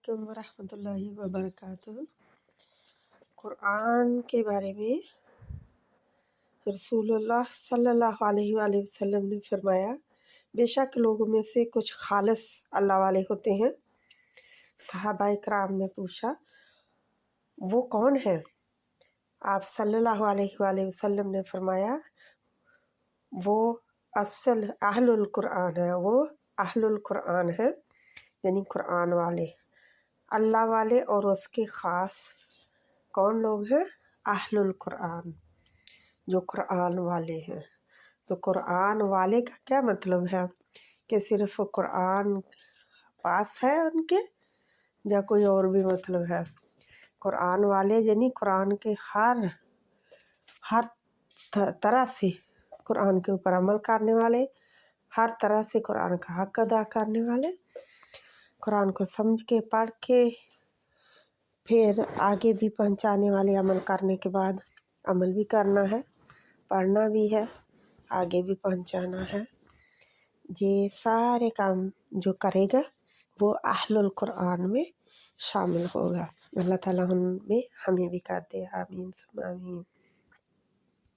वालेकुम वरहमतुल्लाहि वबरकातुह। कुरान के बारे में रसूलुल्लाह सल्लल्लाहु अलैहि वसल्लम ने फरमाया, बेशक लोगों में से कुछ खालिस अल्लाह वाले होते हैं। सहाबाए कराम ने पूछा, वो कौन है? आप सल्लल्लाहु अलैहि वसल्लम ने फरमाया, वो असल अहलुल कुरान है, वो अहलुल कुरान है, यानी कुरान वाले। अल्लाह वाले और उसके ख़ास कौन लोग हैं? अहलुल कुरान, जो कुरान वाले हैं। तो कुरान वाले का क्या मतलब है कि सिर्फ़ कुरान पास है उनके, या कोई और भी मतलब है? कुरान वाले यानी कुरान के हर तरह से कुरान के ऊपर अमल करने वाले, हर तरह से कुरान का हक अदा करने वाले, कुरान को समझ के पढ़ के फिर आगे भी पहुंचाने वाले। अमल करने के बाद अमल भी करना है, पढ़ना भी है, आगे भी पहुंचाना है। ये सारे काम जो करेगा वो अहलुल कुरान में शामिल होगा। अल्लाह ताला हमें भी कर दे। आमीन सुम्मा आमीन।